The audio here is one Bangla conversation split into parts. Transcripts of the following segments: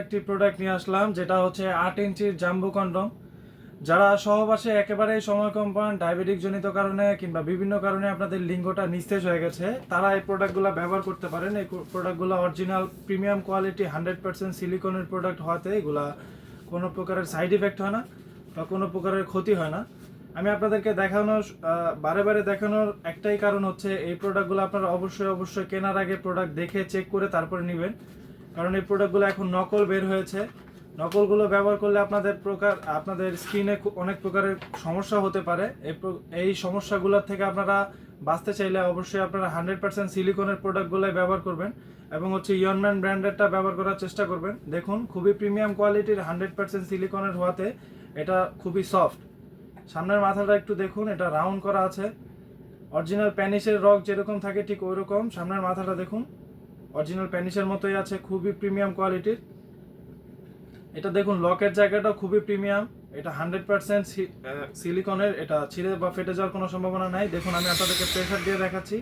একটি প্রোডাক্ট নিয়ে আসলাম, যেটা হচ্ছে 8 ইঞ্চির জাম্বো কন্ডম। যারা সহবাসে একেবারেই সময় কম পান, ডায়াবেটিক জনিত কারণে কিংবা বিভিন্ন কারণে আপনাদের লিঙ্গটা নিস্তেজ হয়ে গেছে, তারা এই প্রোডাক্টগুলো ব্যবহার করতে পারেন। এই প্রোডাক্টগুলো অরিজিনাল প্রিমিয়াম কোয়ালিটি 100% সিলিকনের প্রোডাক্ট হওয়াতে এগুলা কোনো প্রকারের সাইড ইফেক্ট হয় না বা কোনো প্রকারের ক্ষতি হয় না। আমি আপনাদেরকে দেখানোর বারে বারে দেখানোর একটাই কারণ হচ্ছে, এই প্রোডাক্টগুলো আপনারা অবশ্যই কেনার আগে প্রোডাক্ট দেখে চেক করে তারপরে নেবেন। কারণ এই প্রোডাক্টগুলো এখন নকল বের হয়েছে। নকলগুলো ব্যবহার করলে আপনাদের স্কিনে অনেক প্রকারের সমস্যা হতে পারে। এই সমস্যাগুলোর থেকে আপনারা বাঁচতে চাইলে অবশ্যই আপনারা 100% সিলিকনের প্রোডাক্টগুলোই ব্যবহার করবেন এবং হচ্ছে ইয়নম্যান ব্র্যান্ডেরটা ব্যবহার করার চেষ্টা করবেন। দেখুন, খুবই প্রিমিয়াম কোয়ালিটির 100% সিলিকনের হওয়াতে এটা খুবই সফট। সামনের মাথাটা একটু দেখুন, এটা রাউন্ড করা আছে। অরিজিনাল প্যানিসের রক যেরকম থাকে ঠিক ওই রকম সামনের মাথাটা দেখুন, অরিজিনাল প্যানিসের মতোই আছে, খুবই প্রিমিয়াম কোয়ালিটির। এটা দেখুন, লকের জায়গাটা খুবই প্রিমিয়াম। এটা 100% সিলিকনের, এটা ছিঁড়ে বা ফেটে যাওয়ার কোনো সম্ভাবনা নাই। দেখুন, আমি আপনাদেরকে প্রেসার দিয়ে দেখাচ্ছি।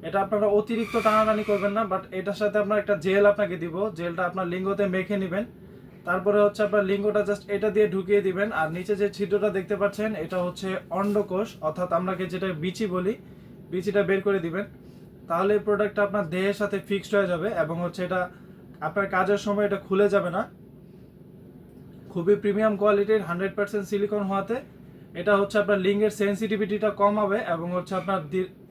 এটা আপনারা অতিরিক্ত টানাটানি করবেন না, বাট এটার সাথে আপনার একটা জেল আপনাকে দিব। জেলটা আপনার লিঙ্গতে মেখে নেবেন। তারপরে হচ্ছে আপনার লিঙ্গটা জাস্ট এটা দিয়ে ঢুকিয়ে দিবেন। আর নিচে যে ছিদ্রটা দেখতে পাচ্ছেন, এটা হচ্ছে অন্ডকোষ, অর্থাৎ আমরাকে যেটা বিচি বলি, বিচিটা বের করে দিবেন। তাহলে এই প্রোডাক্টটা আপনার দেহের সাথে ফিক্সড হয়ে যাবে এবং হচ্ছে এটা আপনার কাজের সময় এটা খুলে যাবে না। খুবই প্রিমিয়াম কোয়ালিটির 100% সিলিকন হওয়াতে এটা হচ্ছে আপনার লিঙ্গের সেন্সিটিভিটিটা কম হবে এবং হচ্ছে আপনার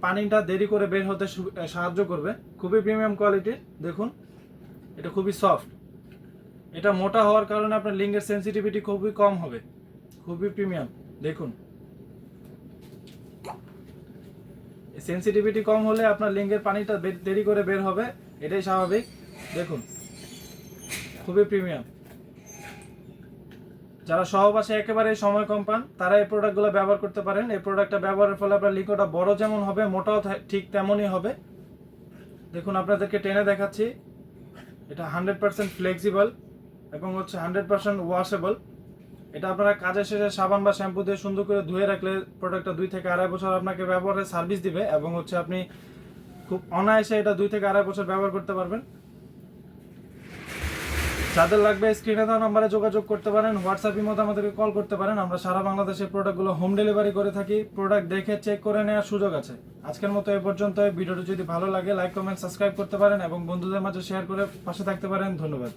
পানিটা দেরি করে বের হতে সাহায্য করবে। খুবই প্রিমিয়াম কোয়ালিটির। দেখুন, এটা খুবই সফট। এটা মোটা হওয়ার কারণে আপনার লিঙ্গের সেন্সিটিভিটি খুবই কম হবে। খুবই প্রিমিয়াম। দেখুন, সেন্সিটিভিটি কম হলে আপনার লিঙ্গের পানিটা দেরি করে বের হবে, এটাই স্বাভাবিক। দেখুন, খুবই প্রিমিয়াম। যারা সহবাসে একেবারে সময় কম পান, তারা এই প্রোডাক্টগুলো ব্যবহার করতে পারেন। এই প্রোডাক্টটা ব্যবহারের ফলে আপনার লিঙ্গটা বড় যেমন হবে, মোটাও ঠিক তেমনই হবে। দেখুন, আপনাদেরকে টেনে দেখাচ্ছি। এটা 100% ফ্লেক্সিবল এবং হচ্ছে 100% ওয়াশেবল। এটা আপনারা কাজের শেষে সাবান বা শ্যাম্পু দিয়ে সুন্দর করে ধুয়ে রাখলে প্রোডাক্টটা 2 থেকে 2.5 বছর আপনাকে ব্যবহারের সার্ভিস দিবে এবং হচ্ছে আপনি খুব অনায়াসে এটা 2 থেকে 2.5 বছর ব্যবহার করতে পারবেন। যাদের লাগবে স্ক্রিনে দেওয়া নাম্বারে যোগাযোগ করতে পারেন, হোয়াটসঅ্যাপের মধ্যে আমাদেরকে কল করতে পারেন। আমরা সারা বাংলাদেশে প্রোডাক্টগুলো হোম ডেলিভারি করে থাকি। প্রোডাক্ট দেখে চেক করে নেওয়ার সুযোগ আছে। আজকের মতো এ পর্যন্ত। ভিডিওটি যদি ভালো লাগে লাইক, কমেন্ট, সাবস্ক্রাইব করতে পারেন এবং বন্ধুদের মাঝে শেয়ার করে পাশে থাকতে পারেন। ধন্যবাদ।